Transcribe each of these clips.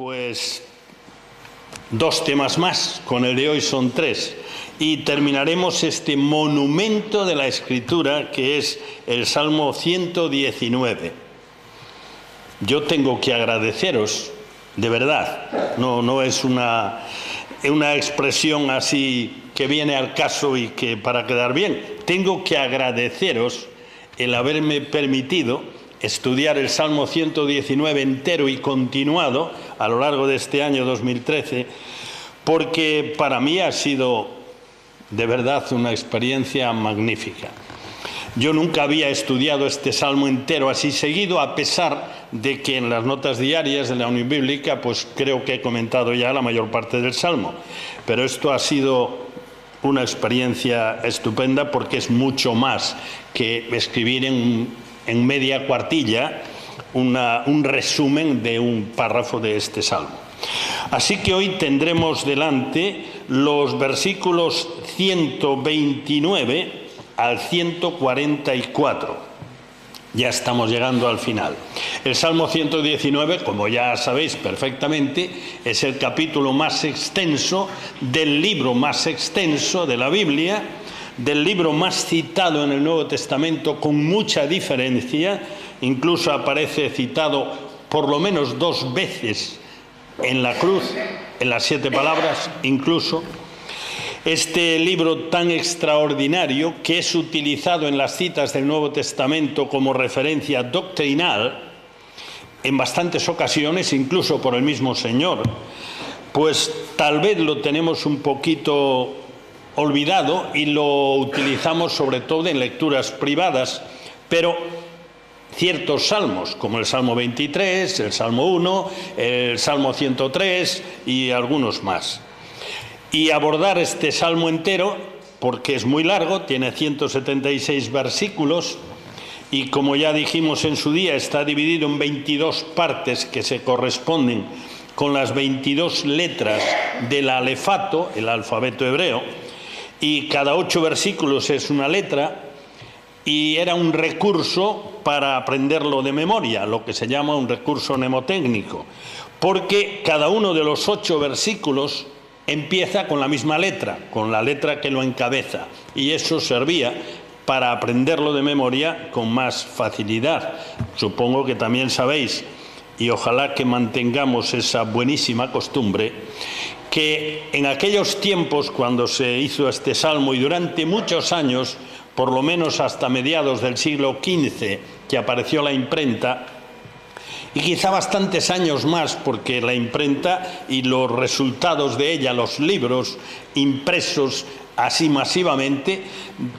pues 2 temas más, con el de hoy son 3, y terminaremos este monumento de la Escritura que es el Salmo 119. Yo tengo que agradeceros, de verdad, no es una expresión así que viene al caso y que para quedar bien. Tengo que agradeceros el haberme permitido estudiar el Salmo 119 entero y continuado a lo largo de este año 2013, porque para mí ha sido de verdad una experiencia magnífica. Yo nunca había estudiado este salmo entero así seguido, a pesar de que en las notas diarias de la Unión Bíblica, pues creo que he comentado ya la mayor parte del salmo. Pero esto ha sido una experiencia estupenda porque es mucho más que escribir en media cuartilla un resumen de un párrafo de este salmo. Así que hoy tendremos delante los versículos 129 al 144. Ya estamos llegando al final. El Salmo 119, como ya sabéis perfectamente, es el capítulo más extenso del libro más extenso de la Biblia, del libro más citado en el Nuevo Testamento con mucha diferencia. Incluso aparece citado por lo menos 2 veces en la cruz, en las 7 palabras incluso. Este libro tan extraordinario, que es utilizado en las citas del Nuevo Testamento como referencia doctrinal, en bastantes ocasiones, incluso por el mismo Señor, pues tal vez lo tenemos un poquito olvidado y lo utilizamos sobre todo en lecturas privadas, pero ciertos salmos, como el Salmo 23, el Salmo 1, el Salmo 103 y algunos más. Y abordar este salmo entero, porque es muy largo, tiene 176 versículos, y como ya dijimos en su día, está dividido en 22 partes que se corresponden con las 22 letras del alefato, el alfabeto hebreo, y cada 8 versículos es una letra, y era un recurso para aprenderlo de memoria, lo que se llama un recurso mnemotécnico, porque cada uno de los 8 versículos empieza con la misma letra, con la letra que lo encabeza, y eso servía para aprenderlo de memoria con más facilidad. Supongo que también sabéis, y ojalá que mantengamos esa buenísima costumbre, que en aquellos tiempos cuando se hizo este salmo y durante muchos años, por lo menos hasta mediados del siglo XV, que apareció la imprenta, y quizá bastantes años más, porque la imprenta y los resultados de ella, los libros impresos así masivamente,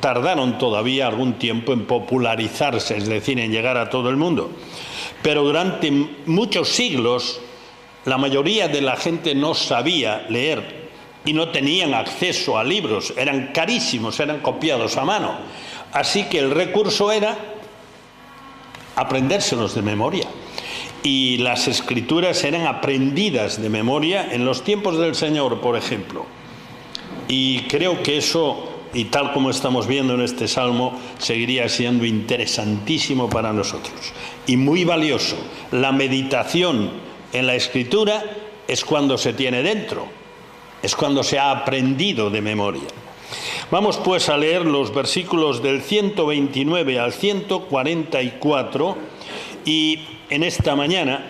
tardaron todavía algún tiempo en popularizarse, es decir, en llegar a todo el mundo. Pero durante muchos siglos la mayoría de la gente no sabía leer y no tenían acceso a libros, eran carísimos, eran copiados a mano. Así que el recurso era aprendérselos de memoria. Y las escrituras eran aprendidas de memoria en los tiempos del Señor, por ejemplo. Y creo que eso, y tal como estamos viendo en este salmo, seguiría siendo interesantísimo para nosotros y muy valioso. La meditación en la escritura es cuando se tiene dentro, es cuando se ha aprendido de memoria. Vamos pues a leer los versículos del 129 al 144 y en esta mañana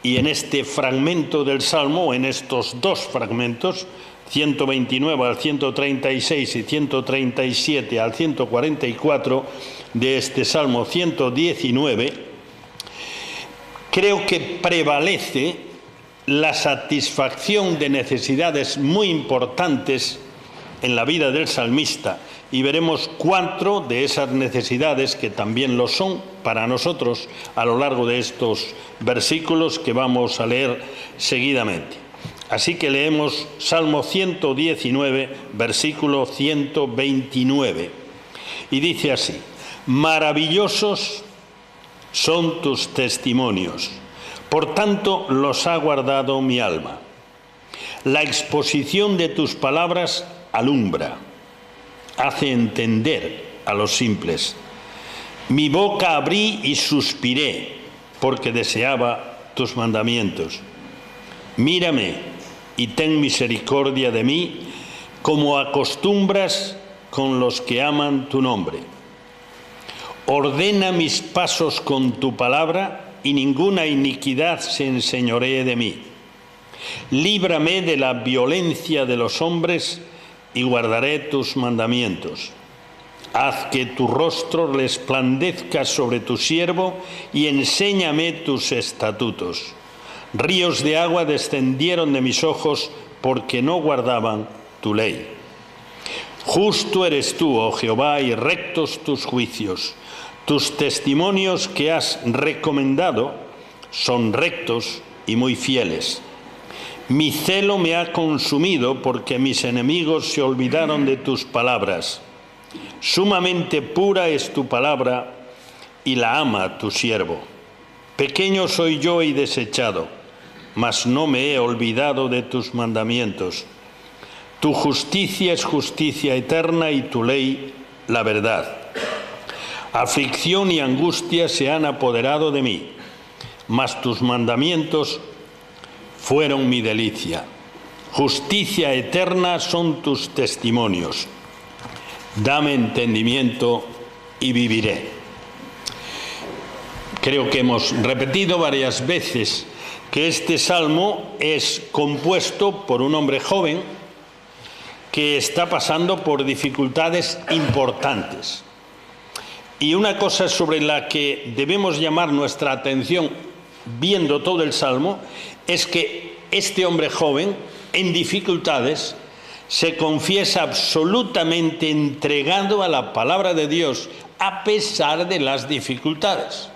y en este fragmento del Salmo, en estos 2 fragmentos, 129 al 136 y 137 al 144 de este Salmo 119, creo que prevalece la satisfacción de necesidades muy importantes en la vida del salmista, y veremos 4 de esas necesidades que también lo son para nosotros a lo largo de estos versículos que vamos a leer seguidamente. Así que leemos Salmo 119, versículo 129, y dice así: maravillosos son tus testimonios, por tanto los ha guardado mi alma. La exposición de tus palabras alumbra, hace entender a los simples. Mi boca abrí y suspiré, porque deseaba tus mandamientos. Mírame y ten misericordia de mí, como acostumbras con los que aman tu nombre. Ordena mis pasos con tu palabra, y ninguna iniquidad se enseñoree de mí. Líbrame de la violencia de los hombres, y guardaré tus mandamientos. Haz que tu rostro resplandezca sobre tu siervo, y enséñame tus estatutos. Ríos de agua descendieron de mis ojos, porque no guardaban tu ley. Justo eres tú, oh Jehová, y rectos tus juicios. Tus testimonios que has recomendado son rectos y muy fieles. Mi celo me ha consumido, porque mis enemigos se olvidaron de tus palabras. Sumamente pura es tu palabra, y la ama tu siervo. Pequeño soy yo y desechado, mas no me he olvidado de tus mandamientos. Tu justicia es justicia eterna, y tu ley la verdad. Aflicción y angustia se han apoderado de mí, mas tus mandamientos fueron mi delicia. Justicia eterna son tus testimonios. Dame entendimiento y viviré. Creo que hemos repetido varias veces que este salmo es compuesto por un hombre joven que está pasando por dificultades importantes. Y una cosa sobre la que debemos llamar nuestra atención viendo todo el salmo es que este hombre joven, en dificultades, se confiesa absolutamente entregado a la palabra de Dios a pesar de las dificultades.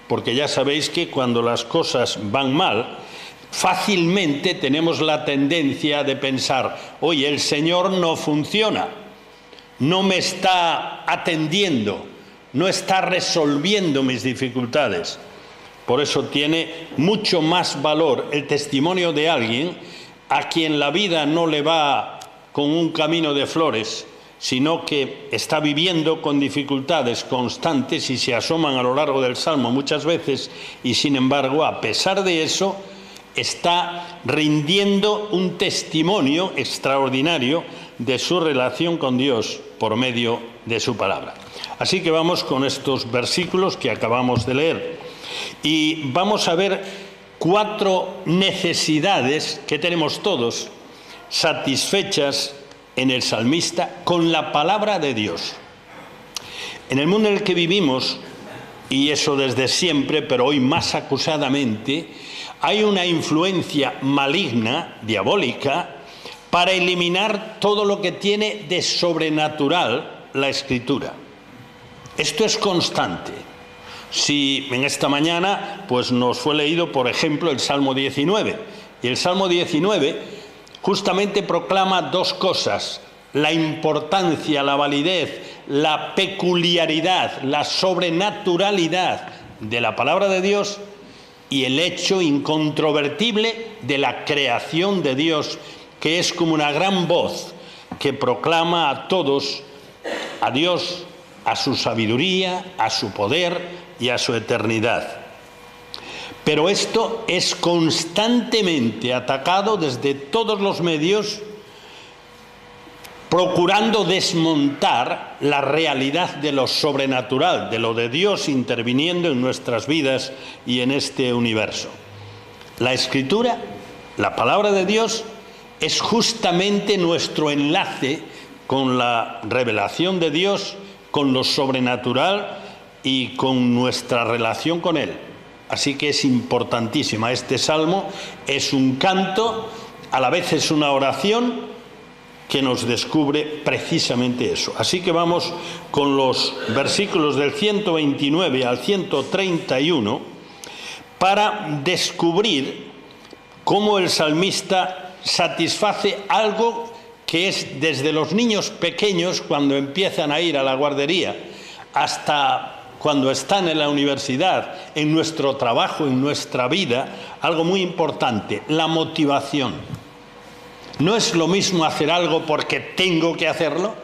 Porque ya sabéis que cuando las cosas van mal, fácilmente tenemos la tendencia de pensar: oye, el Señor no funciona, no me está atendiendo, no está resolviendo mis dificultades. Por eso tiene mucho más valor el testimonio de alguien a quien la vida no le va con un camino de flores, sino que está viviendo con dificultades constantes y se asoman a lo largo del Salmo muchas veces, y sin embargo, a pesar de eso, está rindiendo un testimonio extraordinario de su relación con Dios por medio de su palabra. Así que vamos con estos versículos que acabamos de leer y vamos a ver 4 necesidades que tenemos todos satisfechas en el salmista con la palabra de Dios. En el mundo en el que vivimos, y eso desde siempre, pero hoy más acusadamente, hay una influencia maligna, diabólica, para eliminar todo lo que tiene de sobrenatural la Escritura. Esto es constante. Si en esta mañana pues nos fue leído, por ejemplo, el Salmo 19, y el Salmo 19 justamente proclama 2 cosas: la importancia, la validez, la peculiaridad, la sobrenaturalidad de la palabra de Dios y el hecho incontrovertible de la creación de Dios, que es como una gran voz que proclama a todos a Dios, a su sabiduría, a su poder y a su eternidad. Pero esto es constantemente atacado desde todos los medios, procurando desmontar la realidad de lo sobrenatural, de lo de Dios interviniendo en nuestras vidas y en este universo. La Escritura, la palabra de Dios, es justamente nuestro enlace con la revelación de Dios, con lo sobrenatural y con nuestra relación con Él. Así que es importantísima. Este salmo es un canto, a la vez es una oración que nos descubre precisamente eso. Así que vamos con los versículos del 129 al 131 para descubrir cómo el salmista satisface algo que es desde los niños pequeños, cuando empiezan a ir a la guardería, hasta cuando están en la universidad, en nuestro trabajo, en nuestra vida, algo muy importante: la motivación. No es lo mismo hacer algo porque tengo que hacerlo,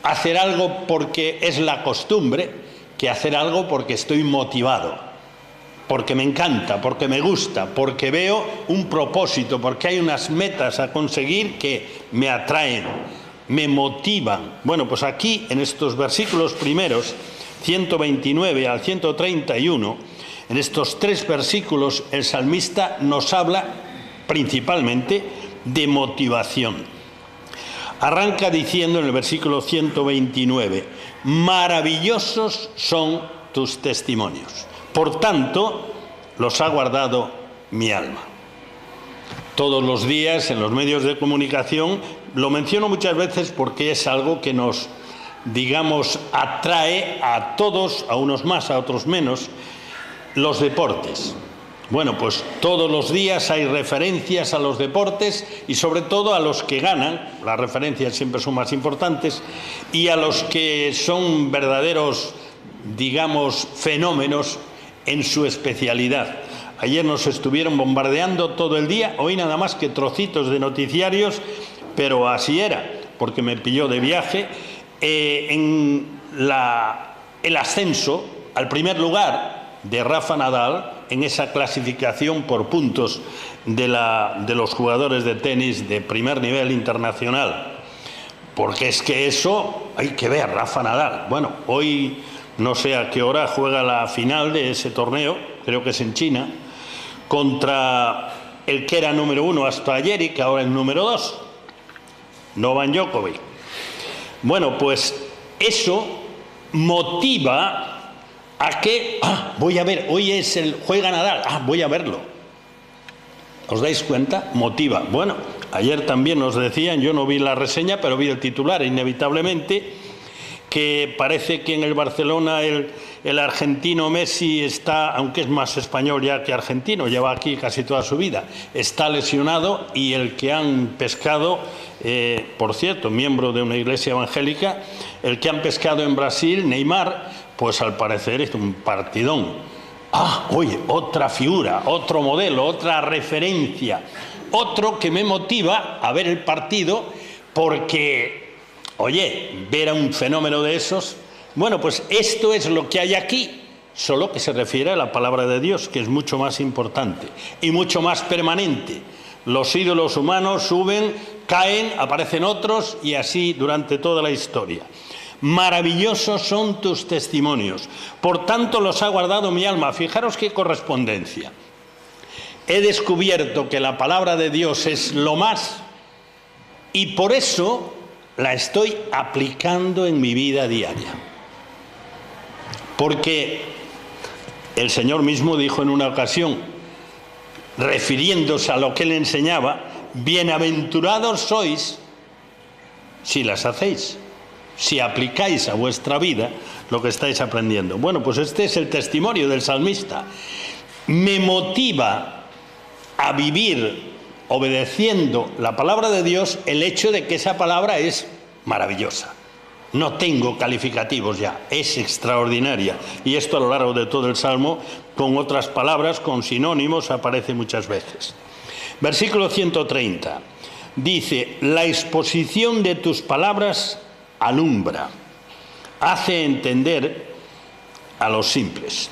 hacer algo porque es la costumbre, que hacer algo porque estoy motivado. porque me encanta, porque me gusta, porque veo un propósito, porque hay unas metas a conseguir que me atraen, me motivan. Bueno, pues aquí, en estos versículos primeros, 129 al 131, en estos 3 versículos, el salmista nos habla principalmente de motivación. Arranca diciendo en el versículo 129, maravillosos son tus testimonios. Por tanto, los ha guardado mi alma. Todos los días en los medios de comunicación lo menciono muchas veces porque es algo que nos, digamos, atrae a todos, a unos más, a otros menos, los deportes. Bueno, pues todos los días hay referencias a los deportes y sobre todo a los que ganan, las referencias siempre son más importantes, y a los que son verdaderos, digamos, fenómenos en su especialidad. Ayer nos estuvieron bombardeando todo el día, hoy nada más que trocitos de noticiarios, pero así era, porque me pilló de viaje, el ascenso al primer lugar de Rafa Nadal en esa clasificación por puntos de los jugadores de tenis de primer nivel internacional. Porque es que eso hay que ver, Rafa Nadal. Bueno, hoy no sé a qué hora juega la final de ese torneo, creo que es en China, contra el que era número 1 hasta ayer y que ahora es número 2, Novak Djokovic. Bueno, pues eso motiva a que, voy a ver, hoy juega Nadal, voy a verlo. ¿Os dais cuenta? Motiva. Bueno, ayer también nos decían, yo no vi la reseña, pero vi el titular inevitablemente, que parece que en el Barcelona el argentino Messi está, aunque es más español ya que argentino, lleva aquí casi toda su vida, está lesionado, y el que han pescado, por cierto, miembro de una iglesia evangélica, el que han pescado en Brasil, Neymar, pues al parecer es un partidón. Oye, otra figura, otro modelo, otra referencia, otro que me motiva a ver el partido porque... Oye, ver a un fenómeno de esos, bueno, pues esto es lo que hay aquí, solo que se refiere a la palabra de Dios, que es mucho más importante y mucho más permanente. Los ídolos humanos suben, caen, aparecen otros y así durante toda la historia. Maravillosos son tus testimonios, por tanto los ha guardado mi alma. Fijaros qué correspondencia. He descubierto que la palabra de Dios es lo más y por eso la estoy aplicando en mi vida diaria. Porque el Señor mismo dijo en una ocasión, refiriéndose a lo que Él enseñaba, bienaventurados sois si las hacéis, si aplicáis a vuestra vida lo que estáis aprendiendo. Bueno, pues este es el testimonio del salmista. Me motiva a vivir obedeciendo la palabra de Dios el hecho de que esa palabra es maravillosa. No tengo calificativos ya, es extraordinaria. Y esto a lo largo de todo el Salmo, con otras palabras, con sinónimos, aparece muchas veces. Versículo 130, dice, la exposición de tus palabras alumbra, hace entender a los simples.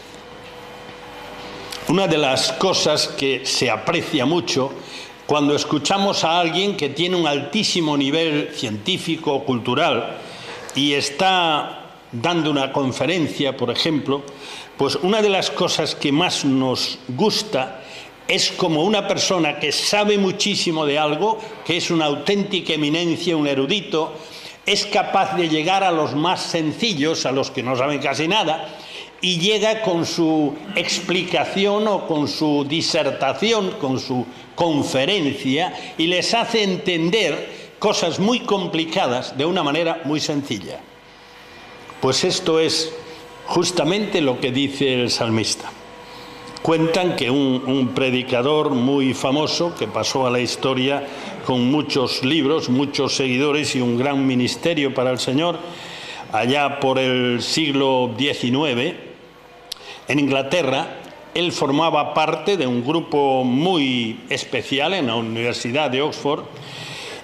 Una de las cosas que se aprecia mucho cuando escuchamos a alguien que tiene un altísimo nivel científico o cultural y está dando una conferencia, por ejemplo, pues una de las cosas que más nos gusta es como una persona que sabe muchísimo de algo, que es una auténtica eminencia, un erudito, es capaz de llegar a los más sencillos, a los que no saben casi nada, y llega con su explicación o con su disertación, con su conferencia, y les hace entender cosas muy complicadas de una manera muy sencilla. Pues esto es justamente lo que dice el salmista. Cuentan que un predicador muy famoso, que pasó a la historia con muchos libros, muchos seguidores y un gran ministerio para el Señor, allá por el siglo XIX, en Inglaterra, él formaba parte de un grupo muy especial en la Universidad de Oxford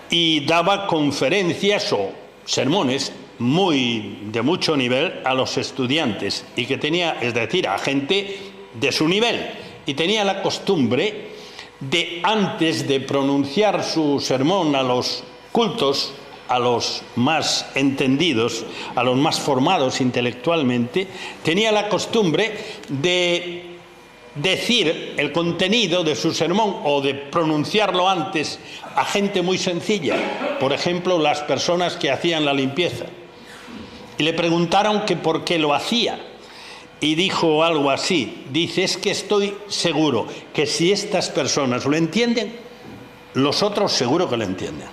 y daba conferencias o sermones de mucho nivel a los estudiantes y que tenía, es decir, a gente de su nivel. Y tenía la costumbre de, antes de pronunciar su sermón a los cultos, a los más entendidos, a los más formados intelectualmente, tenía la costumbre de decir el contenido de su sermón o de pronunciarlo antes a gente muy sencilla, por ejemplo, las personas que hacían la limpieza. Y le preguntaron que por qué lo hacía. Y dijo algo así, dice, es que estoy seguro que si estas personas lo entienden, los otros seguro que lo entienden.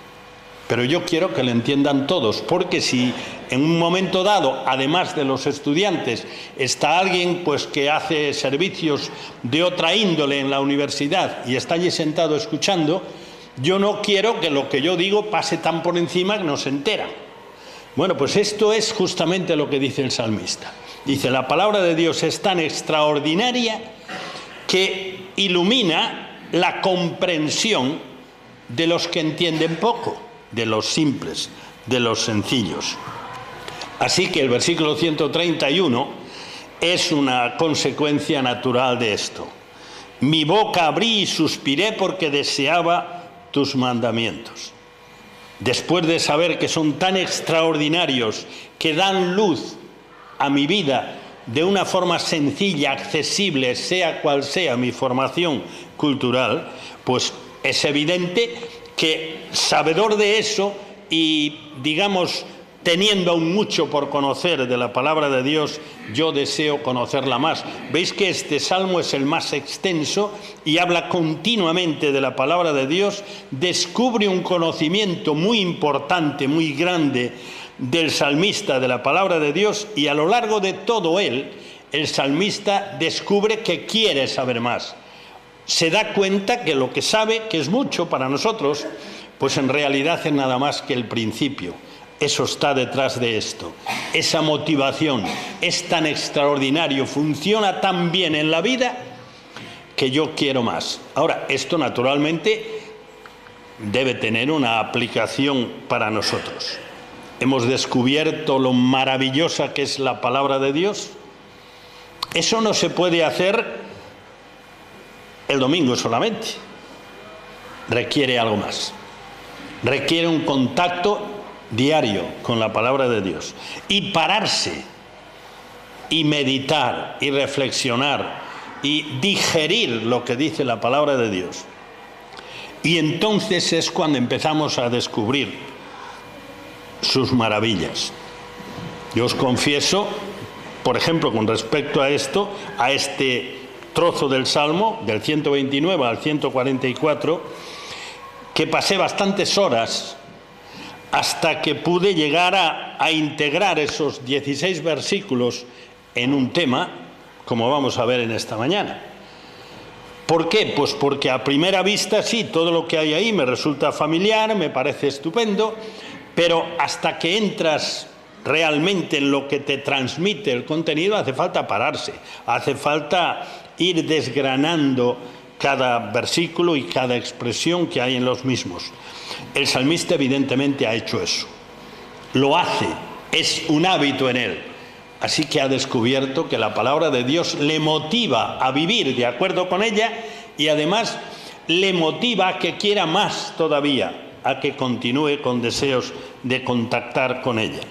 Pero yo quiero que lo entiendan todos, porque si en un momento dado, además de los estudiantes, está alguien pues que hace servicios de otra índole en la universidad y está allí sentado escuchando, yo no quiero que lo que yo digo pase tan por encima que no se entera. Bueno, pues esto es justamente lo que dice el salmista. Dice, la palabra de Dios es tan extraordinaria que ilumina la comprensión de los que entienden poco, de los simples, de los sencillos. Así que el versículo 131 es una consecuencia natural de esto. Mi boca abrí y suspiré porque deseaba tus mandamientos. Después de saber que son tan extraordinarios, que dan luz a mi vida de una forma sencilla, accesible, sea cual sea mi formación cultural, pues es evidente que, sabedor de eso y, digamos, teniendo aún mucho por conocer de la palabra de Dios, yo deseo conocerla más. Veis que este salmo es el más extenso y habla continuamente de la palabra de Dios, descubre un conocimiento muy importante, muy grande del salmista de la palabra de Dios, y a lo largo de todo él, el salmista descubre que quiere saber más. Se da cuenta que lo que sabe, que es mucho para nosotros, pues en realidad es nada más que el principio. Eso está detrás de esto. Esa motivación es tan extraordinario, funciona tan bien en la vida, que yo quiero más. Ahora, esto naturalmente debe tener una aplicación para nosotros. Hemos descubierto lo maravillosa que es la palabra de Dios. Eso no se puede hacer el domingo solamente. Requiere algo más. Requiere un contacto diario con la palabra de Dios. Y pararse, y meditar, y reflexionar, y digerir lo que dice la palabra de Dios. Y entonces es cuando empezamos a descubrir sus maravillas. Yo os confieso, por ejemplo, con respecto a esto, a este trozo del Salmo, del 129 al 144, que pasé bastantes horas hasta que pude llegar a integrar esos 16 versículos en un tema, como vamos a ver en esta mañana. ¿Por qué? Pues porque a primera vista sí, todo lo que hay ahí me resulta familiar, me parece estupendo, pero hasta que entras realmente en lo que te transmite el contenido, hace falta pararse, hace falta ir desgranando cada versículo y cada expresión que hay en los mismos. El salmista evidentemente ha hecho eso. Lo hace, es un hábito en él. Así que ha descubierto que la palabra de Dios le motiva a vivir de acuerdo con ella y además le motiva a que quiera más todavía, a que continúe con deseos de contactar con ella.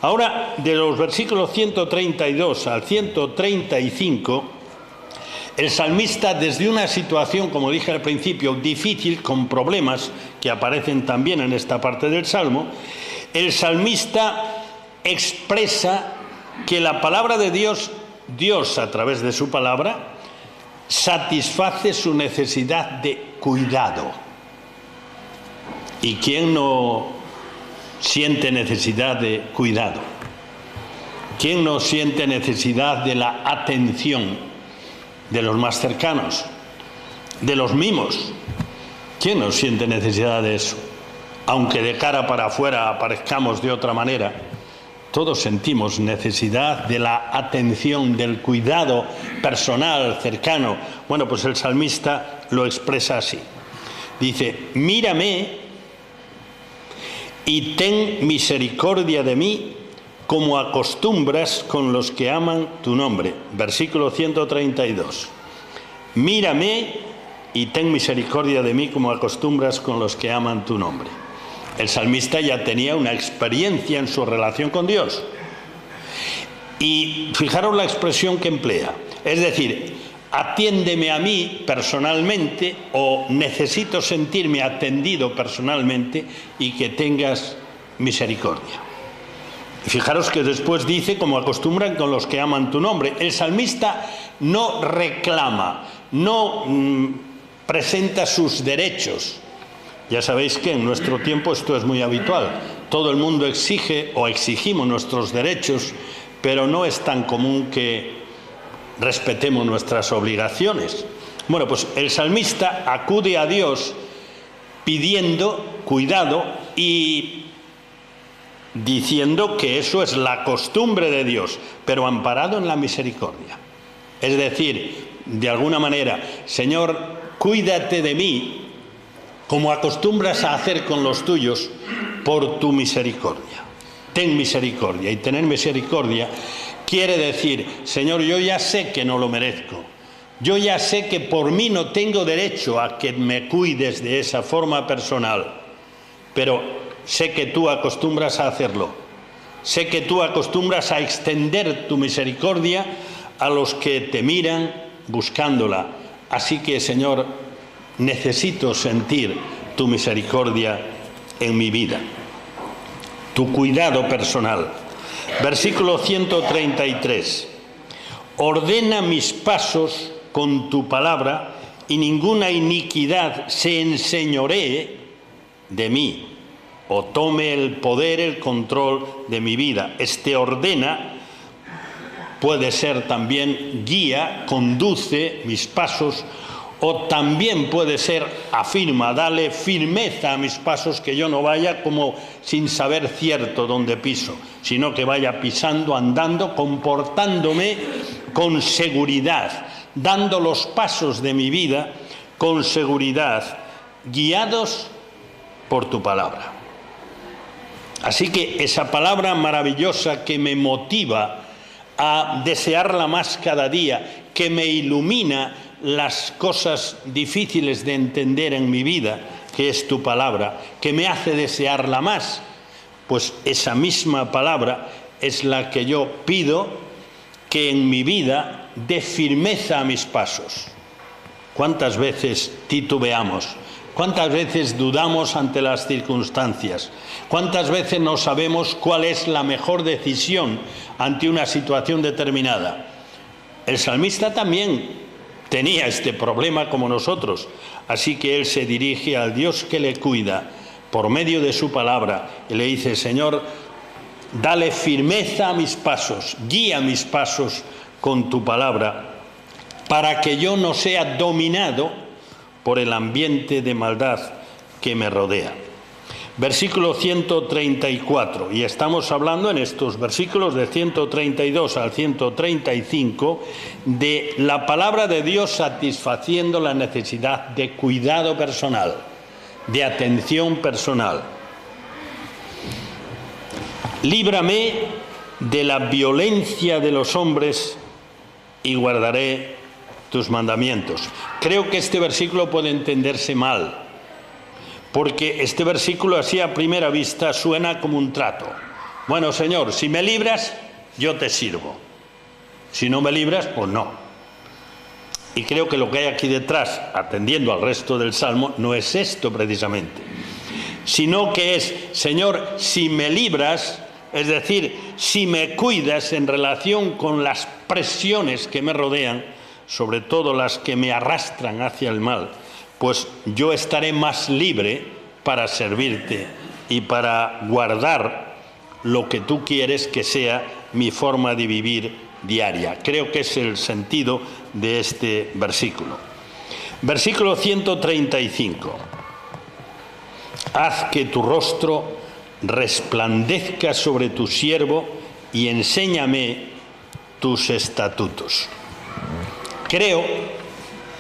Ahora, de los versículos 132 al 135, el salmista, desde una situación, como dije al principio, difícil, con problemas que aparecen también en esta parte del Salmo, el salmista expresa que la palabra de Dios, Dios a través de su palabra, satisface su necesidad de cuidado. ¿Y quién no siente necesidad de cuidado? ¿Quién no siente necesidad de la atención de los más cercanos, de los mimos? ¿Quién no siente necesidad de eso? Aunque de cara para afuera aparezcamos de otra manera, todos sentimos necesidad de la atención, del cuidado personal, cercano. Bueno, pues el salmista lo expresa así. Dice, mírame y ten misericordia de mí como acostumbras con los que aman tu nombre. Versículo 132. Mírame y ten misericordia de mí como acostumbras con los que aman tu nombre. El salmista ya tenía una experiencia en su relación con Dios. Y fijaros la expresión que emplea. Es decir, atiéndeme a mí personalmente, o necesito sentirme atendido personalmente y que tengas misericordia. Y fijaros que después dice, como acostumbran con los que aman tu nombre. El salmista no reclama, no presenta sus derechos. Ya sabéis que en nuestro tiempo esto es muy habitual. Todo el mundo exige o exigimos nuestros derechos, pero no es tan común que respetemos nuestras obligaciones. Bueno, pues el salmista acude a Dios pidiendo cuidado y diciendo que eso es la costumbre de Dios, pero amparado en la misericordia. Es decir, de alguna manera, Señor, cuídate de mí, como acostumbras a hacer con los tuyos, por tu misericordia. Ten misericordia. Y tener misericordia quiere decir, Señor, yo ya sé que no lo merezco. Yo ya sé que por mí no tengo derecho a que me cuides de esa forma personal. Pero sé que tú acostumbras a hacerlo. Sé que tú acostumbras a extender tu misericordia a los que te miran buscándola. Así que, Señor, necesito sentir tu misericordia en mi vida, tu cuidado personal. Versículo 133. Ordena mis pasos con tu palabra y ninguna iniquidad se enseñoree de mí o tome el poder, el control de mi vida. Este ordena puede ser también guía, conduce mis pasos, o también puede ser afirma, dale firmeza a mis pasos, que yo no vaya como sin saber cierto dónde piso, sino que vaya pisando, andando, comportándome con seguridad, dando los pasos de mi vida con seguridad, guiados por tu palabra. Así que esa palabra maravillosa que me motiva a desearla más cada día, que me ilumina las cosas difíciles de entender en mi vida, que es tu palabra, que me hace desearla más, pues esa misma palabra es la que yo pido que en mi vida dé firmeza a mis pasos. ¿Cuántas veces titubeamos? ¿Cuántas veces dudamos ante las circunstancias? ¿Cuántas veces no sabemos cuál es la mejor decisión ante una situación determinada? El salmista también tenía este problema como nosotros, así que él se dirige al Dios que le cuida por medio de su palabra y le dice, Señor, dale firmeza a mis pasos, guía mis pasos con tu palabra, para que yo no sea dominado por el ambiente de maldad que me rodea. Versículo 134, y estamos hablando en estos versículos de 132 al 135 de la palabra de Dios satisfaciendo la necesidad de cuidado personal, de atención personal. Líbrame de la violencia de los hombres y guardaré tus mandamientos. Creo que este versículo puede entenderse mal, porque este versículo así a primera vista suena como un trato. Bueno, Señor, si me libras, yo te sirvo. Si no me libras, pues no. Y creo que lo que hay aquí detrás, atendiendo al resto del Salmo, no es esto precisamente, sino que es, Señor, si me libras, es decir, si me cuidas en relación con las presiones que me rodean, sobre todo las que me arrastran hacia el mal, pues yo estaré más libre para servirte y para guardar lo que tú quieres que sea mi forma de vivir diaria. Creo que es el sentido de este versículo. Versículo 135. Haz que tu rostro resplandezca sobre tu siervo y enséñame tus estatutos. Creo,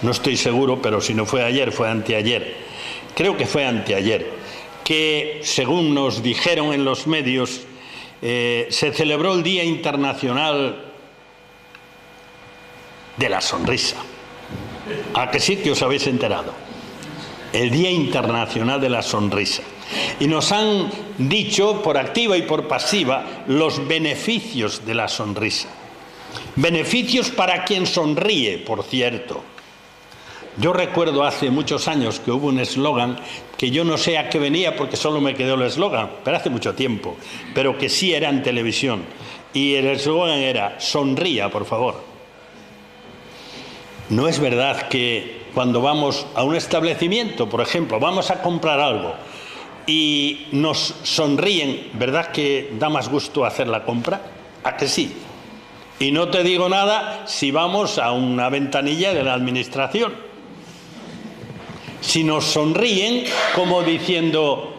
no estoy seguro, pero si no fue ayer, fue anteayer. Creo que fue anteayer, que según nos dijeron en los medios, se celebró el Día Internacional de la Sonrisa. ¿A que sí que os habéis enterado? El Día Internacional de la Sonrisa. Y nos han dicho, por activa y por pasiva, los beneficios de la sonrisa. Beneficios para quien sonríe, por cierto. Yo recuerdo hace muchos años que hubo un eslogan que yo no sé a qué venía porque solo me quedó el eslogan, pero hace mucho tiempo, pero que sí era en televisión. Y el eslogan era: sonría, por favor. ¿No es verdad que cuando vamos a un establecimiento, por ejemplo, vamos a comprar algo y nos sonríen, ¿verdad que da más gusto hacer la compra? ¿A que sí? Y no te digo nada si vamos a una ventanilla de la administración. Si nos sonríen como diciendo: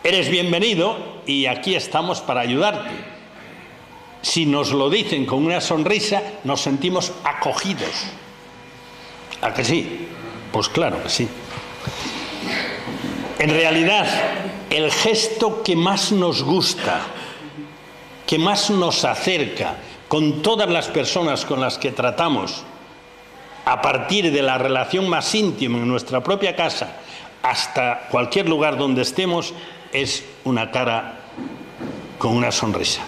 eres bienvenido y aquí estamos para ayudarte. Si nos lo dicen con una sonrisa, nos sentimos acogidos. ¿A que sí? Pues claro que sí. En realidad, el gesto que más nos gusta, que más nos acerca con todas las personas con las que tratamos, a partir de la relación más íntima en nuestra propia casa hasta cualquier lugar donde estemos, es una cara con una sonrisa.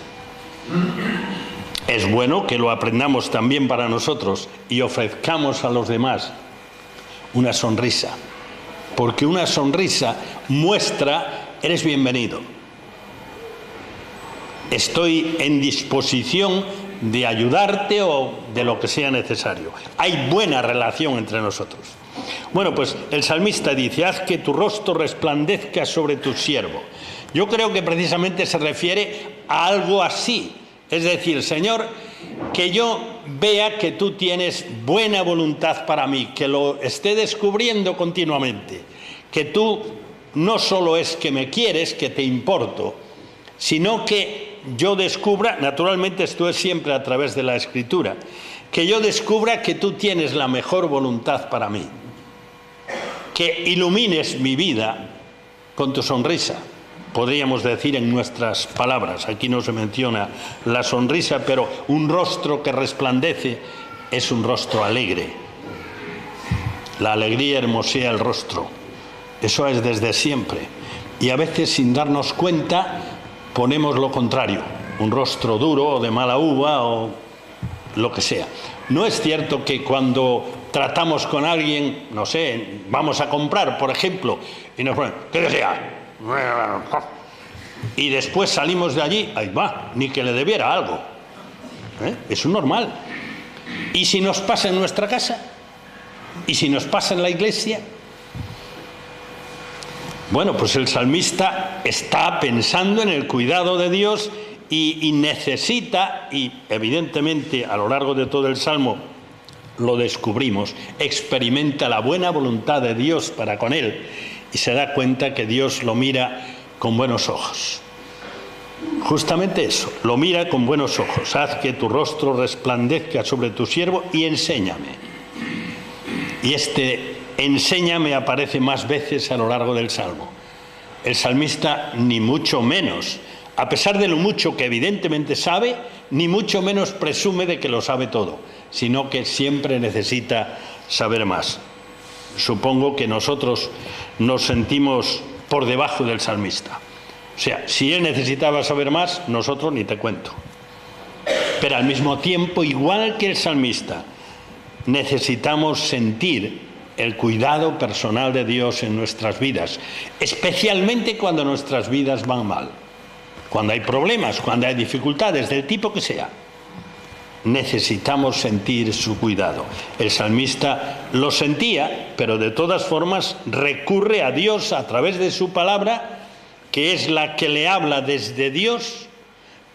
Es bueno que lo aprendamos también para nosotros y ofrezcamos a los demás una sonrisa, porque una sonrisa muestra: eres bienvenido, estoy en disposición de ayudarte o de lo que sea necesario. Hay buena relación entre nosotros. Bueno, pues el salmista dice: haz que tu rostro resplandezca sobre tu siervo. Yo creo que precisamente se refiere a algo así. Es decir, Señor, que yo vea que tú tienes buena voluntad para mí, que lo esté descubriendo continuamente, que tú no solo es que me quieres, que te importo, sino que yo descubra, naturalmente esto es siempre a través de la Escritura, que yo descubra que tú tienes la mejor voluntad para mí, que ilumines mi vida con tu sonrisa. Podríamos decir en nuestras palabras, aquí no se menciona la sonrisa, pero un rostro que resplandece es un rostro alegre. La alegría hermosea el rostro. Eso es desde siempre. Y a veces, sin darnos cuenta, ponemos lo contrario, un rostro duro o de mala uva o lo que sea. No es cierto que cuando tratamos con alguien, no sé, vamos a comprar, por ejemplo, y nos ponen: ¿qué desea? Y después salimos de allí, ahí va, ni que le debiera algo. Es normal. ¿Y si nos pasa en nuestra casa? ¿Y si nos pasa en la iglesia? Bueno, pues el salmista está pensando en el cuidado de Dios y necesita, y evidentemente a lo largo de todo el Salmo lo descubrimos, experimenta la buena voluntad de Dios para con él y se da cuenta que Dios lo mira con buenos ojos. Justamente eso, lo mira con buenos ojos. Haz que tu rostro resplandezca sobre tu siervo y enséñame. Y este enséñame aparece más veces a lo largo del Salmo. El salmista ni mucho menos, a pesar de lo mucho que evidentemente sabe, ni mucho menos presume de que lo sabe todo, sino que siempre necesita saber más. Supongo que nosotros nos sentimos por debajo del salmista. O sea, si él necesitaba saber más, nosotros ni te cuento. Pero al mismo tiempo, igual que el salmista, necesitamos sentir el cuidado personal de Dios en nuestras vidas, especialmente cuando nuestras vidas van mal, cuando hay problemas, cuando hay dificultades del tipo que sea. Necesitamos sentir su cuidado. El salmista lo sentía, pero de todas formas recurre a Dios a través de su palabra, que es la que le habla desde Dios,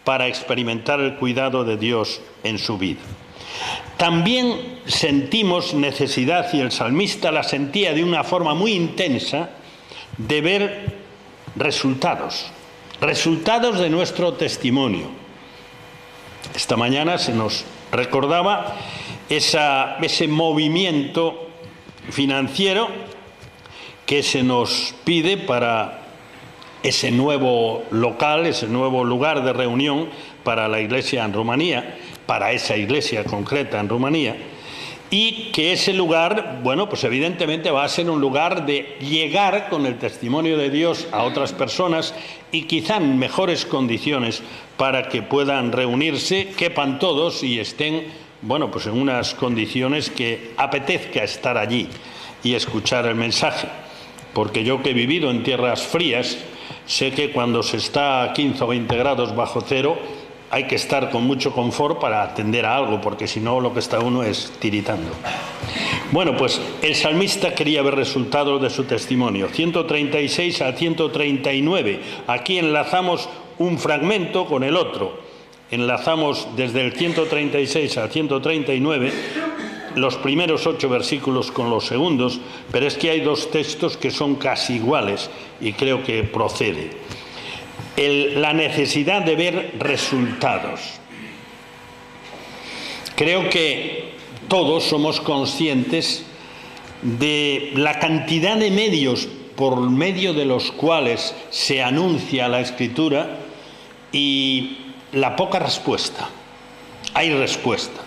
para experimentar el cuidado de Dios en su vida. También sentimos necesidad, y el salmista la sentía de una forma muy intensa, de ver resultados de nuestro testimonio. Esta mañana se nos recordaba ese movimiento financiero que se nos pide para ese nuevo local, ese nuevo lugar de reunión para la iglesia en Rumanía, para esa iglesia concreta en Rumanía, y que ese lugar, bueno, pues evidentemente va a ser un lugar de llegar con el testimonio de Dios a otras personas y quizá en mejores condiciones para que puedan reunirse, quepan todos y estén, bueno, pues en unas condiciones que apetezca estar allí y escuchar el mensaje. Porque yo, que he vivido en tierras frías, sé que cuando se está a 15 o 20 grados bajo cero hay que estar con mucho confort para atender a algo, porque si no lo que está uno es tiritando. Bueno, pues el salmista quería ver resultados de su testimonio. 136 a 139. Aquí enlazamos un fragmento con el otro. Enlazamos desde el 136 al 139 los primeros 8 versículos con los segundos, pero es que hay 2 textos que son casi iguales y creo que procede. La necesidad de ver resultados. Creo que todos somos conscientes de la cantidad de medios por medio de los cuales se anuncia la Escritura y la poca respuesta. Hay respuesta.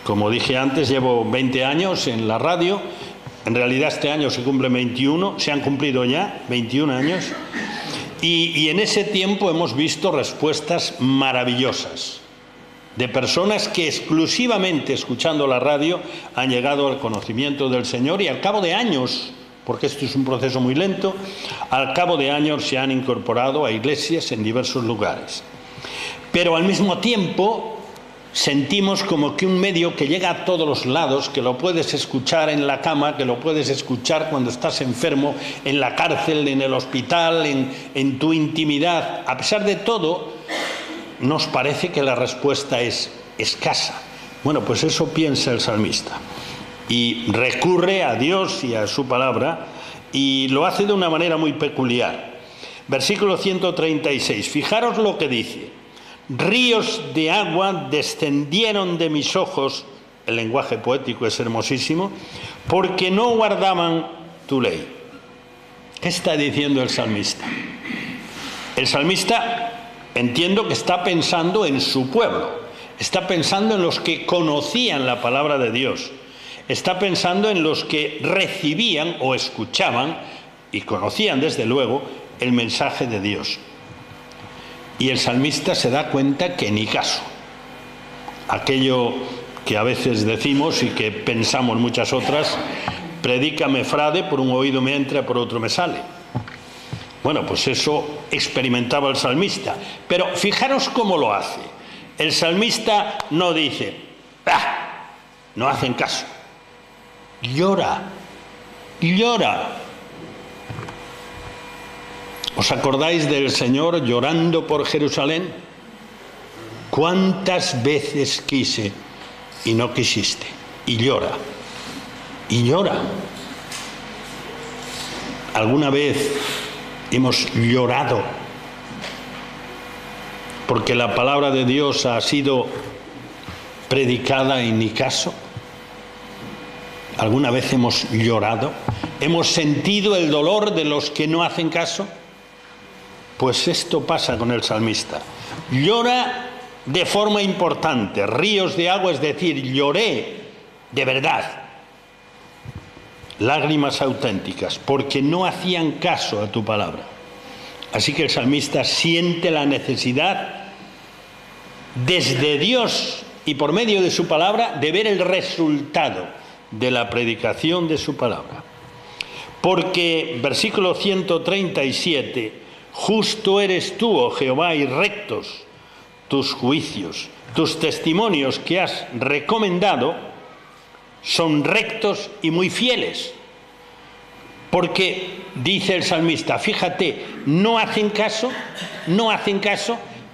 Como dije antes, llevo 20 años en la radio. En realidad este año se cumplen 21, se han cumplido ya 21 años. Y en ese tiempo hemos visto respuestas maravillosas de personas que exclusivamente escuchando la radio han llegado al conocimiento del Señor, y al cabo de años, porque esto es un proceso muy lento, al cabo de años se han incorporado a iglesias en diversos lugares. Pero al mismo tiempo sentimos como que un medio que llega a todos los lados, que lo puedes escuchar en la cama, que lo puedes escuchar cuando estás enfermo, en la cárcel, en el hospital, en tu intimidad. A pesar de todo, nos parece que la respuesta es escasa. Bueno, pues eso piensa el salmista. Y recurre a Dios y a su palabra, y lo hace de una manera muy peculiar. Versículo 136. Fijaros lo que dice. Ríos de agua descendieron de mis ojos, el lenguaje poético es hermosísimo, porque no guardaban tu ley. ¿Qué está diciendo el salmista? El salmista, entiendo que está pensando en su pueblo, está pensando en los que conocían la palabra de Dios, está pensando en los que recibían o escuchaban y conocían desde luego el mensaje de Dios. Y el salmista se da cuenta que ni caso. Aquello que a veces decimos y que pensamos muchas otras, predícame frade, por un oído me entra, por otro me sale. Bueno, pues eso experimentaba el salmista. Pero fijaros cómo lo hace. El salmista no dice, no hacen caso. Llora. ¿Os acordáis del Señor llorando por Jerusalén? ¿Cuántas veces quise y no quisiste? Y llora. ¿Alguna vez hemos llorado porque la palabra de Dios ha sido predicada y ni caso? ¿Alguna vez hemos llorado? ¿Hemos sentido el dolor de los que no hacen caso? Pues esto pasa con el salmista. Llora de forma importante, ríos de agua, es decir, lloré de verdad. Lágrimas auténticas, porque no hacían caso a tu palabra. Así que el salmista siente la necesidad desde Dios y por medio de su palabra de ver el resultado de la predicación de su palabra. Porque, versículo 137, justo eres tú, oh Jehová, y rectos tus juicios. Tus testimonios que has recomendado son rectos y muy fieles. Porque, dice el salmista, fíjate, no hacen caso,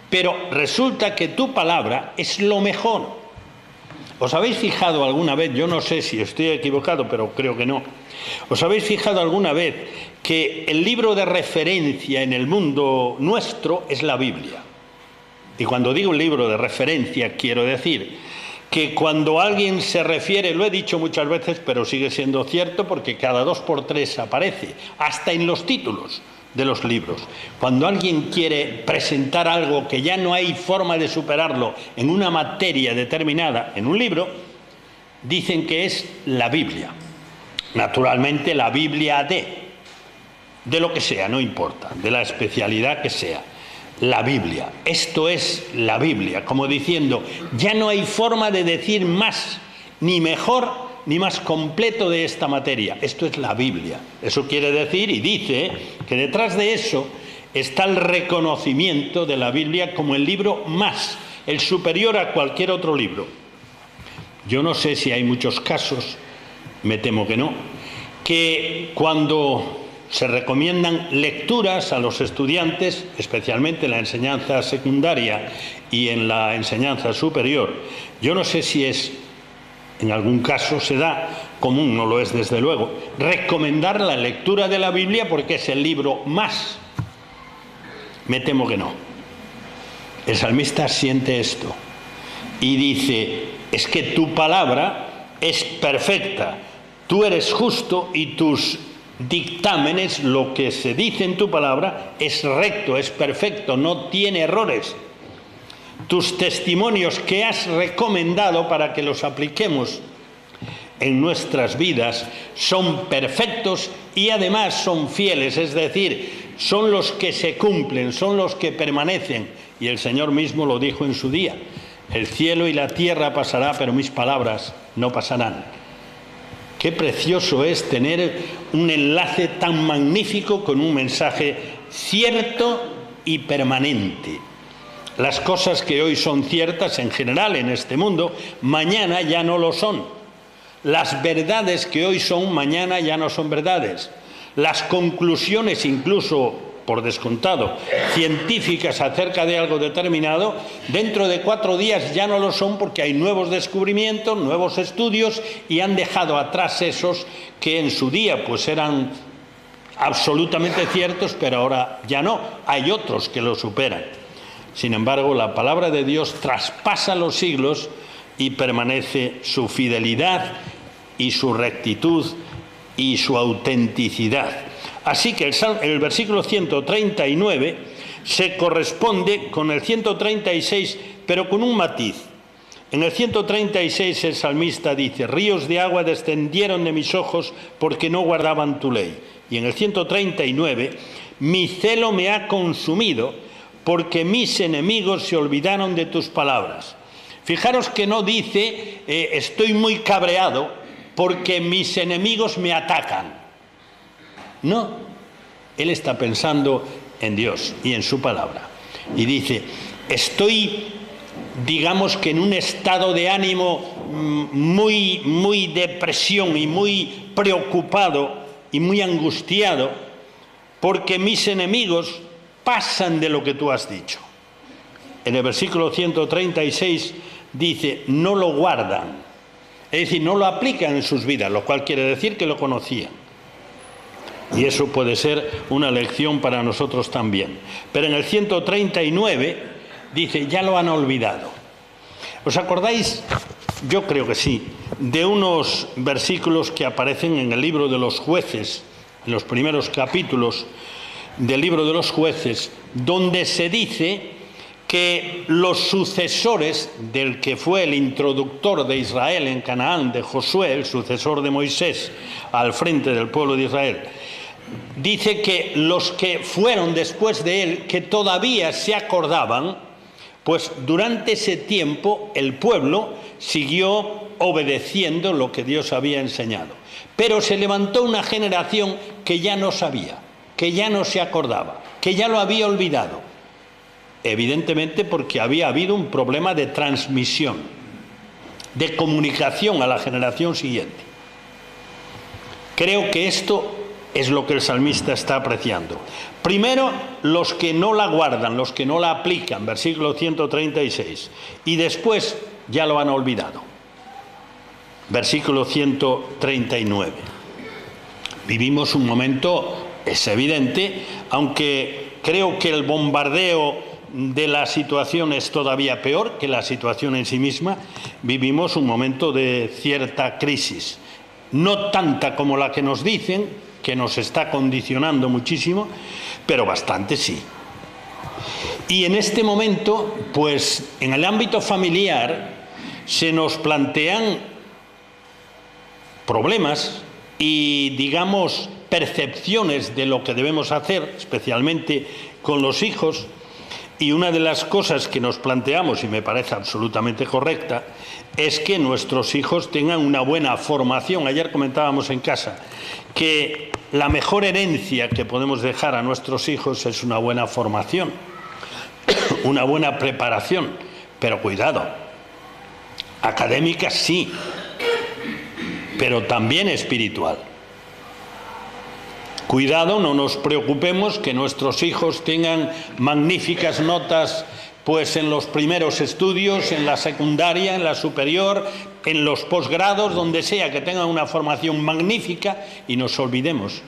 pero resulta que tu palabra es lo mejor. ¿Os habéis fijado alguna vez, yo no sé si estoy equivocado, pero creo que no, ¿os habéis fijado alguna vez que el libro de referencia en el mundo nuestro es la Biblia? Y cuando digo un libro de referencia, quiero decir que cuando alguien se refiere, lo he dicho muchas veces, pero sigue siendo cierto porque cada 2 por 3 aparece, hasta en los títulos. de los libros. Cuando alguien quiere presentar algo que ya no hay forma de superarlo en una materia determinada, en un libro, dicen que es la Biblia. Naturalmente la Biblia de lo que sea, no importa, de la especialidad que sea. La Biblia, esto es la Biblia, como diciendo, ya no hay forma de decir más, ni mejor, ni más completo de esta materia. Esto es la Biblia. Eso quiere decir, y dice, que detrás de eso está el reconocimiento de la Biblia como el libro más, el superior a cualquier otro libro. Yo no sé si hay muchos casos, me temo que no, que cuando se recomiendan lecturas a los estudiantes, especialmente en la enseñanza secundaria y en la enseñanza superior, yo no sé si es, en algún caso se da, común no lo es desde luego, recomendar la lectura de la Biblia porque es el libro más. Me temo que no. El salmista siente esto y dice, es que tu palabra es perfecta, tú eres justo y tus dictámenes, lo que se dice en tu palabra, es recto, es perfecto, no tiene errores. Tus testimonios que has recomendado para que los apliquemos en nuestras vidas son perfectos y además son fieles, es decir, son los que se cumplen, son los que permanecen. Y el Señor mismo lo dijo en su día, el cielo y la tierra pasará, pero mis palabras no pasarán. Qué precioso es tener un enlace tan magnífico con un mensaje cierto y permanente. Las cosas que hoy son ciertas en general en este mundo, mañana ya no lo son. Las verdades que hoy son, mañana ya no son verdades. Las conclusiones, incluso por descontado, científicas acerca de algo determinado, dentro de 4 días ya no lo son porque hay nuevos descubrimientos, nuevos estudios y han dejado atrás esos que en su día pues eran absolutamente ciertos, pero ahora ya no. Hay otros que lo superan. Sin embargo, la palabra de Dios traspasa los siglos y permanece su fidelidad y su rectitud y su autenticidad. Así que el versículo 139 se corresponde con el 136, pero con un matiz. En el 136 el salmista dice, ríos de agua descendieron de mis ojos porque no guardaban tu ley. Y en el 139, mi celo me ha consumido porque mis enemigos se olvidaron de tus palabras. Fijaros que no dice, estoy muy cabreado porque mis enemigos me atacan. No, él está pensando en Dios y en su palabra. Y dice, estoy, digamos que en un estado de ánimo muy depresión y muy preocupado y muy angustiado porque mis enemigos pasan de lo que tú has dicho. En el versículo 136 dice, no lo guardan, es decir, no lo aplican en sus vidas, lo cual quiere decir que lo conocían. Y eso puede ser una lección para nosotros también. Pero en el 139 dice, ya lo han olvidado. ¿Os acordáis? Yo creo que sí, de unos versículos que aparecen en el libro de los Jueces, en los primeros capítulos del libro de los Jueces, donde se dice que los sucesores del que fue el introductor de Israel en Canaán, de Josué, el sucesor de Moisés al frente del pueblo de Israel, dice que los que fueron después de él, que todavía se acordaban, pues durante ese tiempo el pueblo siguió obedeciendo lo que Dios había enseñado. Pero se levantó una generación que ya no sabía, que ya no se acordaba, que ya lo había olvidado. Evidentemente porque había habido un problema de transmisión, de comunicación a la generación siguiente. Creo que esto es lo que el salmista está apreciando. Primero, los que no la guardan, los que no la aplican, versículo 136, y después ya lo han olvidado. Versículo 139. Vivimos un momento, es evidente, aunque creo que el bombardeo de la situación es todavía peor que la situación en sí misma, vivimos un momento de cierta crisis. No tanta como la que nos dicen, que nos está condicionando muchísimo, pero bastante sí. Y en este momento, pues en el ámbito familiar se nos plantean problemas y, digamos, percepciones de lo que debemos hacer, especialmente con los hijos. Y una de las cosas que nos planteamos, y me parece absolutamente correcta, es que nuestros hijos tengan una buena formación. Ayer comentábamos en casa que la mejor herencia que podemos dejar a nuestros hijos es una buena formación, una buena preparación, pero cuidado, académica sí, pero también espiritual. Cuidado, no nos preocupemos que nuestros hijos tengan magníficas notas pues en los primeros estudios, en la secundaria, en la superior, en los posgrados, donde sea, que tengan una formación magnífica, y nos olvidemos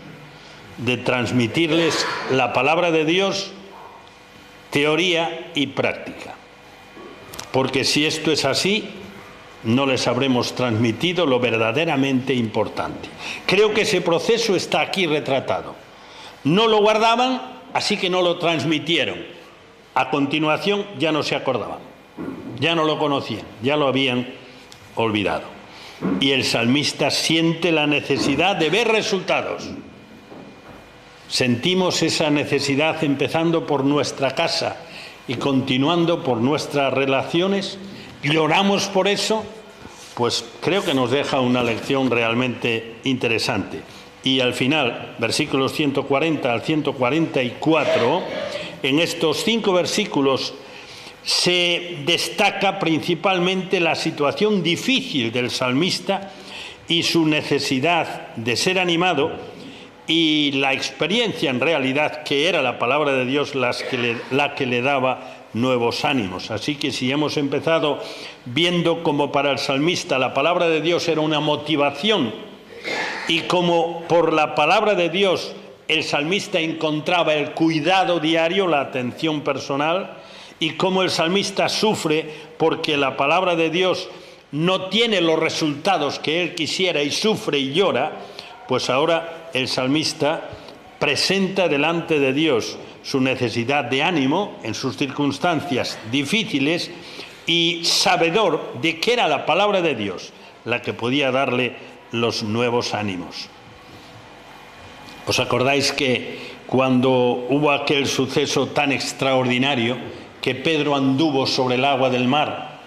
de transmitirles la palabra de Dios, teoría y práctica. Porque si esto es así, no les habremos transmitido lo verdaderamente importante. Creo que ese proceso está aquí retratado. No lo guardaban, así que no lo transmitieron. A continuación ya no se acordaban, ya no lo conocían, ya lo habían olvidado. Y el salmista siente la necesidad de ver resultados. Sentimos esa necesidad empezando por nuestra casa y continuando por nuestras relaciones. ¿Lloramos por eso? Pues creo que nos deja una lección realmente interesante. Y al final, versículos 140 al 144, en estos 5 versículos se destaca principalmente la situación difícil del salmista y su necesidad de ser animado, y la experiencia en realidad que era la palabra de Dios la que le daba nuevos ánimos. Así que si hemos empezado viendo como para el salmista la palabra de Dios era una motivación, y como por la palabra de Dios el salmista encontraba el cuidado diario, la atención personal, y como el salmista sufre porque la palabra de Dios no tiene los resultados que él quisiera y sufre y llora, pues ahora el salmista presenta delante de Dios su necesidad de ánimo en sus circunstancias difíciles, y sabedor de que era la palabra de Dios la que podía darle los nuevos ánimos. ¿Os acordáis que cuando hubo aquel suceso tan extraordinario que Pedro anduvo sobre el agua del mar,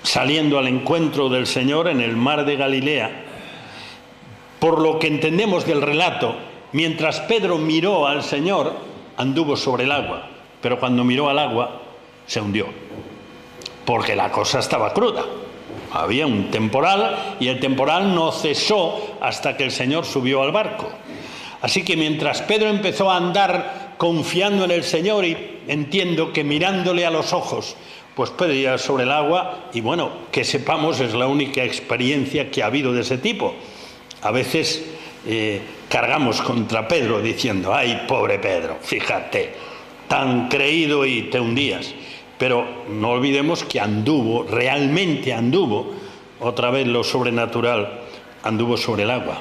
saliendo al encuentro del Señor en el mar de Galilea? Por lo que entendemos del relato, mientras Pedro miró al Señor, anduvo sobre el agua, pero cuando miró al agua, se hundió, porque la cosa estaba cruda. Había un temporal y el temporal no cesó hasta que el Señor subió al barco. Así que mientras Pedro empezó a andar confiando en el Señor, y entiendo que mirándole a los ojos, pues Pedro iba sobre el agua, y bueno, que sepamos, es la única experiencia que ha habido de ese tipo. A veces cargamos contra Pedro diciendo, ay, pobre Pedro, fíjate, tan creído y te hundías. Pero no olvidemos que anduvo, realmente anduvo, otra vez lo sobrenatural, anduvo sobre el agua.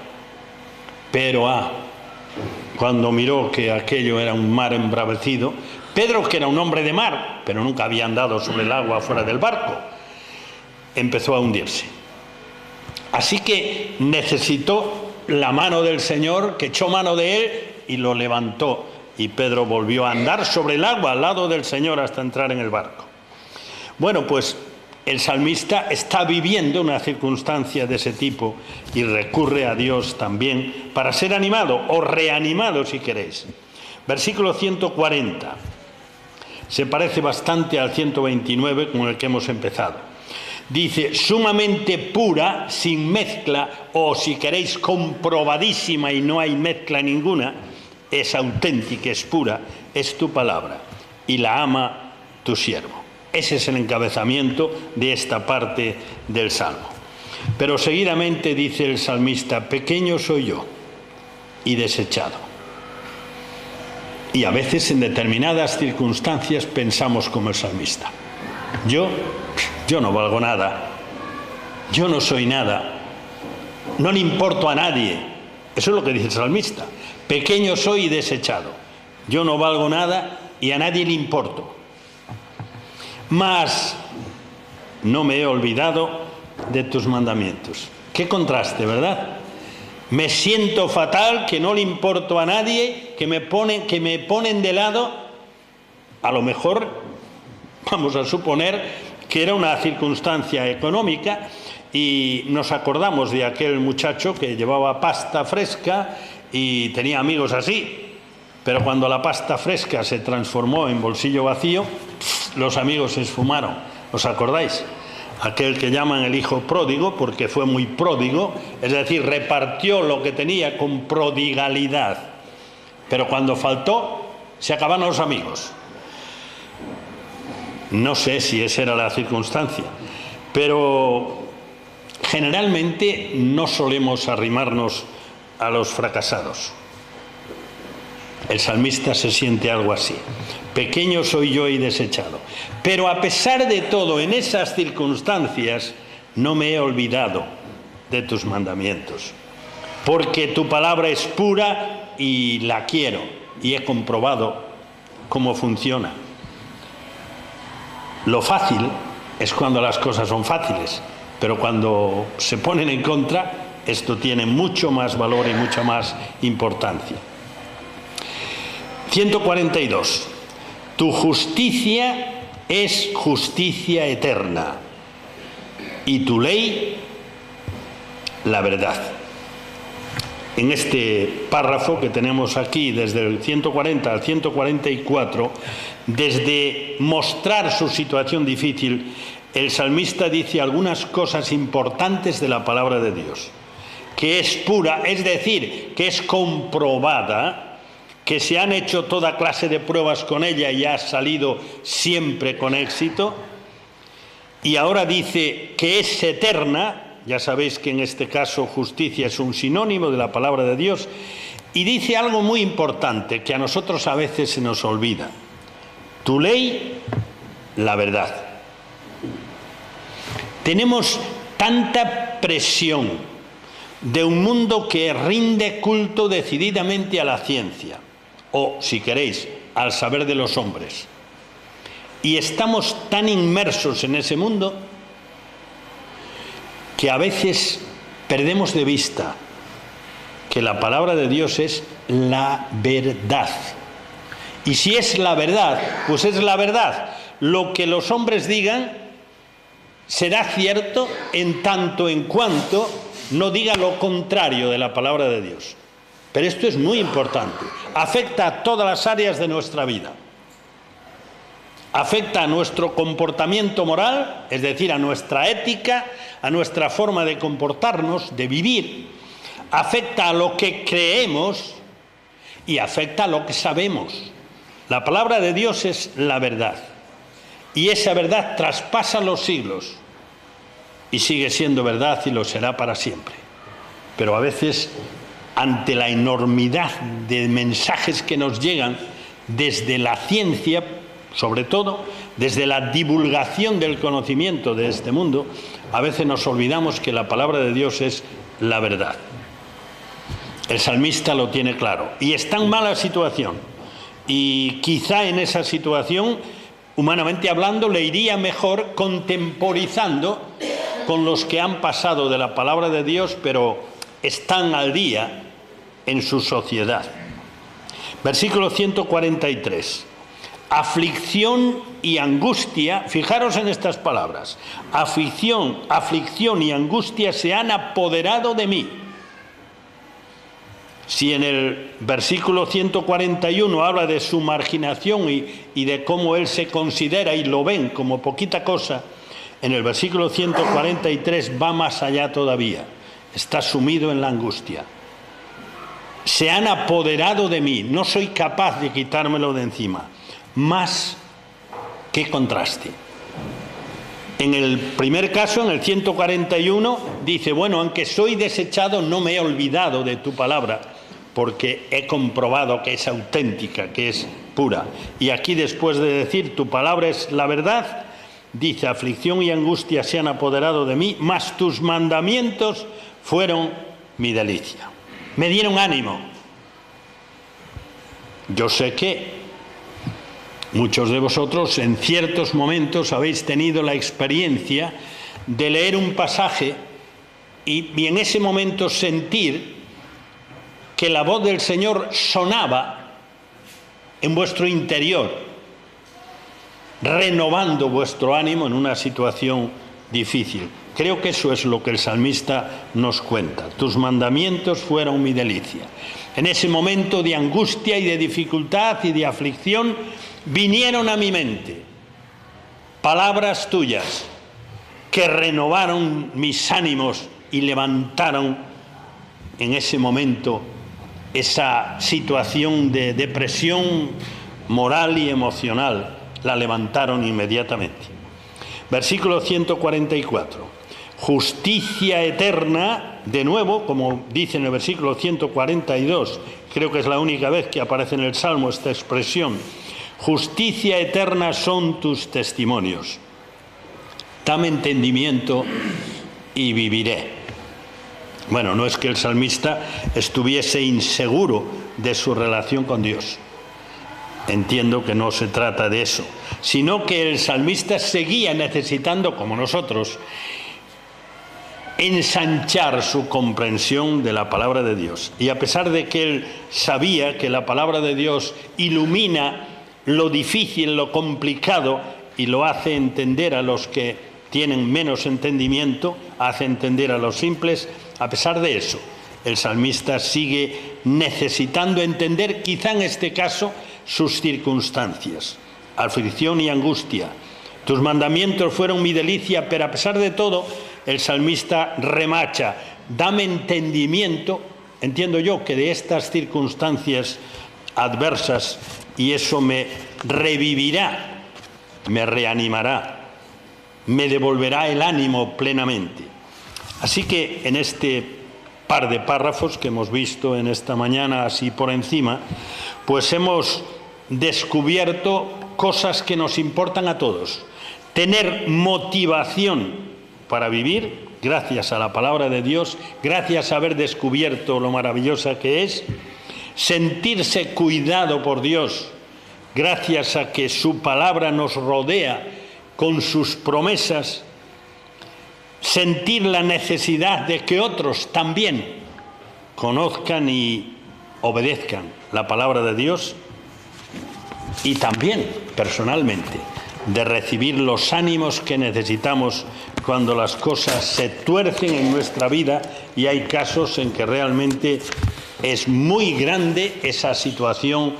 Pero cuando miró que aquello era un mar embravecido, Pedro, que era un hombre de mar, pero nunca había andado sobre el agua fuera del barco, empezó a hundirse. Así que necesitó la mano del Señor, que echó mano de él y lo levantó. Y Pedro volvió a andar sobre el agua al lado del Señor hasta entrar en el barco. Bueno, pues el salmista está viviendo una circunstancia de ese tipo y recurre a Dios también para ser animado o reanimado, si queréis. Versículo 140. Se parece bastante al 129 con el que hemos empezado. Dice, sumamente pura, sin mezcla, o si queréis comprobadísima y no hay mezcla ninguna, es auténtica, es pura, es tu palabra, y la ama tu siervo. Ese es el encabezamiento de esta parte del Salmo. Pero seguidamente dice el salmista, pequeño soy yo y desechado. Y a veces en determinadas circunstancias pensamos como el salmista. Yo no valgo nada, yo no soy nada, no le importo a nadie. Eso es lo que dice el salmista. Pequeño soy y desechado. Yo no valgo nada y a nadie le importo. Mas no me he olvidado de tus mandamientos. Qué contraste, ¿verdad? Me siento fatal, que no le importo a nadie, que me ponen de lado. A lo mejor, vamos a suponer que era una circunstancia económica y nos acordamos de aquel muchacho que llevaba pasta fresca y tenía amigos así. Pero cuando la pasta fresca se transformó en bolsillo vacío, los amigos se esfumaron. ¿Os acordáis? Aquel que llaman el hijo pródigo, porque fue muy pródigo, es decir, repartió lo que tenía con prodigalidad. Pero cuando faltó, se acabaron los amigos. No sé si esa era la circunstancia, pero generalmente no solemos arrimarnos a los fracasados. El salmista se siente algo así. Pequeño soy yo y desechado. Pero a pesar de todo, en esas circunstancias, no me he olvidado de tus mandamientos. Porque tu palabra es pura y la quiero. Y he comprobado cómo funciona. Lo fácil es cuando las cosas son fáciles. Pero cuando se ponen en contra, esto tiene mucho más valor y mucha más importancia. 142. Tu justicia es justicia eterna y tu ley la verdad. En este párrafo que tenemos aquí, desde el 140 al 144, desde mostrar su situación difícil, el salmista dice algunas cosas importantes de la palabra de Dios, que es pura, es decir, que es comprobada, que se han hecho toda clase de pruebas con ella y ha salido siempre con éxito. Y ahora dice que es eterna, ya sabéis que en este caso justicia es un sinónimo de la palabra de Dios, y dice algo muy importante que a nosotros a veces se nos olvida. Tu ley, la verdad. Tenemos tanta presión de un mundo que rinde culto decididamente a la ciencia, o, si queréis, al saber de los hombres. Y estamos tan inmersos en ese mundo que a veces perdemos de vista que la palabra de Dios es la verdad. Y si es la verdad, pues es la verdad. Lo que los hombres digan será cierto en tanto en cuanto no diga lo contrario de la palabra de Dios. Pero esto es muy importante. Afecta a todas las áreas de nuestra vida. Afecta a nuestro comportamiento moral, es decir, a nuestra ética, a nuestra forma de comportarnos, de vivir. Afecta a lo que creemos y afecta a lo que sabemos. La palabra de Dios es la verdad. Y esa verdad traspasa los siglos. Y sigue siendo verdad y lo será para siempre. Pero a veces, ante la enormidad de mensajes que nos llegan desde la ciencia, sobre todo desde la divulgación del conocimiento de este mundo, a veces nos olvidamos que la palabra de Dios es la verdad. El salmista lo tiene claro. Y está en mala situación. Y quizá en esa situación, humanamente hablando, le iría mejor contemporizando con los que han pasado de la palabra de Dios, pero están al día en su sociedad. Versículo 143. Aflicción y angustia, fijaros en estas palabras, aflicción y angustia se han apoderado de mí. Si en el versículo 141 habla de su marginación y de cómo él se considera y lo ven como poquita cosa, en el versículo 143 va más allá todavía. Está sumido en la angustia. Se han apoderado de mí, no soy capaz de quitármelo de encima. Más, qué contraste. En el primer caso, en el 141, dice, bueno, aunque soy desechado, no me he olvidado de tu palabra, porque he comprobado que es auténtica, que es pura. Y aquí, después de decir, tu palabra es la verdad, dice, aflicción y angustia se han apoderado de mí, mas tus mandamientos fueron mi delicia. Me dieron ánimo. Yo sé que muchos de vosotros en ciertos momentos habéis tenido la experiencia de leer un pasaje y en ese momento sentir que la voz del Señor sonaba en vuestro interior, renovando vuestro ánimo en una situación difícil. Creo que eso es lo que el salmista nos cuenta. Tus mandamientos fueron mi delicia. En ese momento de angustia y de dificultad y de aflicción vinieron a mi mente palabras tuyas que renovaron mis ánimos y levantaron en ese momento esa situación de depresión moral y emocional, la levantaron inmediatamente. Versículo 144. Justicia eterna, de nuevo, como dice en el versículo 142, creo que es la única vez que aparece en el Salmo esta expresión, justicia eterna son tus testimonios. Dame entendimiento y viviré. Bueno, no es que el salmista estuviese inseguro de su relación con Dios. Entiendo que no se trata de eso, sino que el salmista seguía necesitando, como nosotros, ensanchar su comprensión de la palabra de Dios. Y a pesar de que él sabía que la palabra de Dios ilumina lo difícil, lo complicado, y lo hace entender a los que tienen menos entendimiento, hace entender a los simples, a pesar de eso, el salmista sigue necesitando entender, quizá en este caso, sus circunstancias, aflicción y angustia. Tus mandamientos fueron mi delicia, pero a pesar de todo, el salmista remacha, dame entendimiento, entiendo yo que de estas circunstancias adversas, y eso me revivirá, me reanimará, me devolverá el ánimo plenamente. Así que en este par de párrafos que hemos visto en esta mañana así por encima, pues hemos descubierto cosas que nos importan a todos. Tener motivación para vivir, gracias a la palabra de Dios, gracias a haber descubierto lo maravillosa que es, sentirse cuidado por Dios, gracias a que su palabra nos rodea con sus promesas, sentir la necesidad de que otros también conozcan y obedezcan la palabra de Dios, y también, personalmente, de recibir los ánimos que necesitamos cuando las cosas se tuercen en nuestra vida y hay casos en que realmente es muy grande esa situación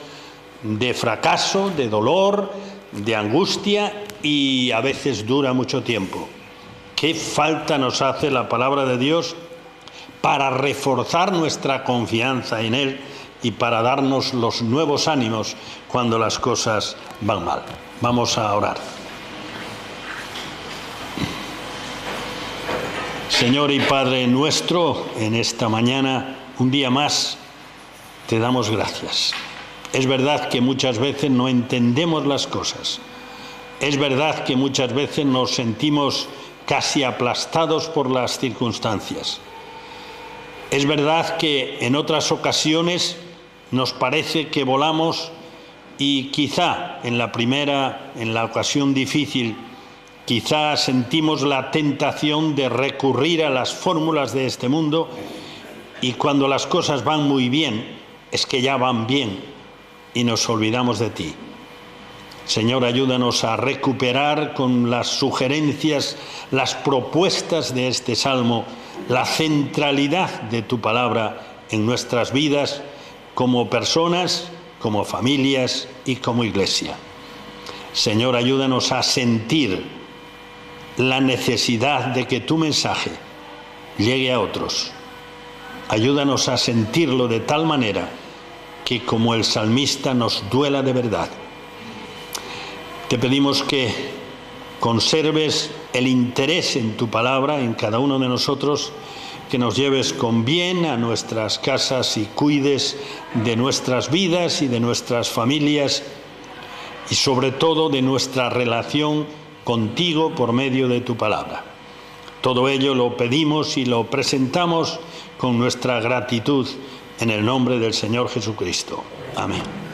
de fracaso, de dolor, de angustia, y a veces dura mucho tiempo. ¿Qué falta nos hace la palabra de Dios para reforzar nuestra confianza en Él y para darnos los nuevos ánimos cuando las cosas van mal? Vamos a orar. Señor y Padre nuestro, en esta mañana, un día más, te damos gracias. Es verdad que muchas veces no entendemos las cosas. Es verdad que muchas veces nos sentimos casi aplastados por las circunstancias. Es verdad que en otras ocasiones nos parece que volamos y quizá en la ocasión difícil, quizá sentimos la tentación de recurrir a las fórmulas de este mundo, y cuando las cosas van muy bien, es que ya van bien y nos olvidamos de ti. Señor, ayúdanos a recuperar con las sugerencias, las propuestas de este salmo, la centralidad de tu palabra en nuestras vidas como personas, como familias y como iglesia. Señor, ayúdanos a sentir la necesidad de que tu mensaje llegue a otros. Ayúdanos a sentirlo de tal manera que, como el salmista, nos duela de verdad. Te pedimos que conserves el interés en tu palabra en cada uno de nosotros, que nos lleves con bien a nuestras casas y cuides de nuestras vidas y de nuestras familias, y sobre todo de nuestra relación contigo por medio de tu palabra. Todo ello lo pedimos y lo presentamos con nuestra gratitud en el nombre del Señor Jesucristo. Amén.